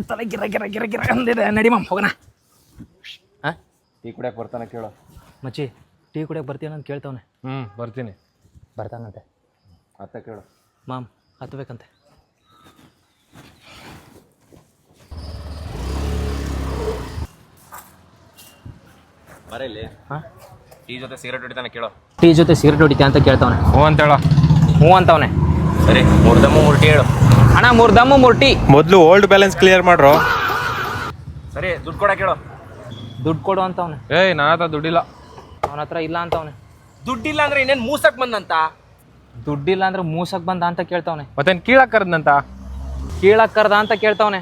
ತಲೆ ಗಿರ ಗಿರ ಗಿರ ಗಿರ ಅಂದಿದೆ. ನಡಿ ಮಾಮ್ ಹೋಗೋಣ. ಹಾಂ ಟೀ ಕುಡಿಯಕ್ಕೆ ಬರ್ತಾನೆ ಕೇಳು. ಮಚ್ಚಿ ಟೀ ಕುಡಿಯಕ್ಕೆ ಬರ್ತೀನ ಅಂತ ಕೇಳ್ತಾವನೆ. ಬರ್ತೀನಿ. ಬರ್ತಾನಂತೆ. ಅತ್ತೆ ಕೇಳು. ಮಾಮ್ ಹತ್ಬೇಕಂತೆ. ಬರೀಲಿ. ಹಾಂ ಟೀ ಜೊತೆ ಸಿಗರೇಟ್ ಹೊಡಿತಾನೆ ಕೇಳು. ಟೀ ಜೊತೆ ಸಿಗರೇಟ್ ಹೊಡಿತೀಯ ಅಂತ ಕೇಳ್ತಾವನೆ. ಹ್ಞೂ ಅಂತ ಹೇಳೋ. ಹ್ಞೂ ಅಂತವನೆ. ಸರಿ, 3 ದಮ್ಮು 3 ಟೀ ಹೇಳು. ಅಣ್ಣ 3 ದಮ್ಮು 3 ಟೀ. ಮೊದಲು ಓಲ್ಡ್ ಬ್ಯಾಲೆನ್ಸ್ ಕ್ಲಿಯರ್ ಮಾಡ್ರು. ಸರಿ, ದುಡ್ಡು ಕೊಡ ಕೇಳು. ದುಡ್ಡು ಕೊಡು ಅಂತವನೆ. ನನ್ನ ಹತ್ರ ದುಡ್ಡಿಲ್ಲ. ಅವನ ಹತ್ರ ಇಲ್ಲ ಅಂತವನೆ. ದುಡ್ಡಿಲ್ಲ ಅಂದ್ರೆ ಇನ್ನೇನು ಮೂಸಕ್ ಬಂದಂತ? ದುಡ್ಡಿಲ್ಲ ಅಂದ್ರೆ ಮೂಸಕ್ ಬಂದ ಅಂತ ಕೇಳ್ತಾವನೆ. ಮತ್ತೇನು ಕೀಳಕ್ ಕರೆದಂತ? ಕೀಳಕ್ ಕರ್ದ ಅಂತ ಕೇಳ್ತಾವನೆ.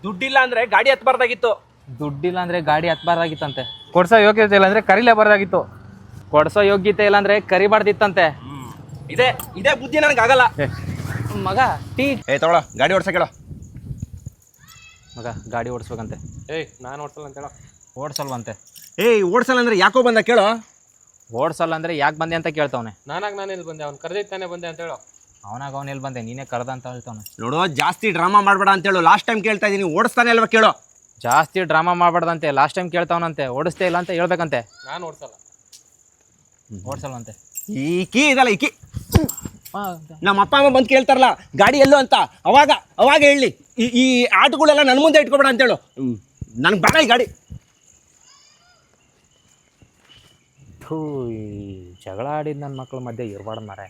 ದುಡ್ಡಿಲ್ಲ ಅಂದ್ರೆ ಗಾಡಿ ಹತ್ಬಾರ್ದಾಗಿತ್ತು. ದುಡ್ಡಿಲ್ಲ ಅಂದ್ರೆ ಗಾಡಿ ಹತ್ಬಾರ್ದಾಗಿತ್ತಂತೆ. ಕೊಡ್ಸೋ ಯೋಗ್ಯತೆ ಇಲ್ಲ ಅಂದ್ರೆ ಕರಿಲೇಬಾರ್ದಾಗಿತ್ತು. ಕೊಡ್ಸೋ ಯೋಗ್ಯತೆ ಇಲ್ಲ ಅಂದ್ರೆ ಕರಿಬಾರ್ದಿತ್ತಂತೆ. ಇದೇ ಬುದ್ಧಿ ನನಗಾಗಲ್ಲ. ಮಗ ಟೀ ತಗೊಳ, ಗಾಡಿ ಓಡ್ಸಕ್ ಹೇಳು. ಮಗ ಗಾಡಿ ಓಡಿಸ್ಬೇಕಂತೆ. ನಾನು ಓಡ್ಸಲ್ಲ ಅಂತ ಹೇಳೋ. ಓಡಿಸಲ್ವಂತೆ. ಓಡ್ಸಲ್ಲ ಅಂದ್ರೆ ಯಾಕೋ ಬಂದ ಕೇಳು. ಓಡಿಸಲ್ಲ ಅಂದ್ರೆ ಯಾಕೆ ಬಂದೆ ಅಂತ ಕೇಳ್ತಾವನೆ. ನಾನು ಎಲ್ಲಿ ಬಂದೆ? ಅವ್ನು ಕರೆದಿತ್ತಾನೆ ಬಂದೆ ಅಂತ ಹೇಳೋ. ಅವನು ಎಲ್ಲಿ ಬಂದೆ, ನೀನೇ ಕರೆದ ಅಂತ ಹೇಳ್ತಾವನೆ. ನೋಡು, ಜಾಸ್ತಿ ಡ್ರಾಮಾ ಮಾಡ್ಬೇಡ ಅಂತ ಹೇಳು. ಲಾಸ್ಟ್ ಟೈಮ್ ಕೇಳ್ತಾ ಇದೀನಿ, ಓಡಿಸ್ತಾನೆ ಅಲ್ವಾ ಕೇಳು. ಜಾಸ್ತಿ ಡ್ರಾಮಾ ಮಾಡಬಾರ್ದಂತೆ. ಲಾಸ್ಟ್ ಟೈಮ್ ಕೇಳ್ತಾವನಂತೆ, ಓಡಿಸ್ತೇ ಇಲ್ಲ ಅಂತ ಹೇಳ್ಬೇಕಂತೆ. ನಾನು ಓಡ್ಸಲ್ಲ. ಓಡಿಸಲ್ವಂತೆ. ಈ ಕೀ ಇದಲ್ಲ, ಈ ಕೀ ನಮ್ಮ ಅಪ್ಪ ಅಮ್ಮ ಬಂದು ಕೇಳ್ತಾರಲ್ಲ ಗಾಡಿ ಎಲ್ಲೋ ಅಂತ, ಅವಾಗ ಹೇಳಿ ಈ ಆಟಗಳೆಲ್ಲ ನನ್ನ ಮುಂದೆ ಇಟ್ಕೊಬೇಡ ಅಂತೇಳು. ನನಗೆ ಬೇಡ ಈ ಗಾಡಿ. ಥೂ, ಈ ಜಗಳ ಆಡಿದ ನನ್ನ ಮಕ್ಳ ಮಧ್ಯೆ ಇರಬಾರ್ದು ಮಾರೆ.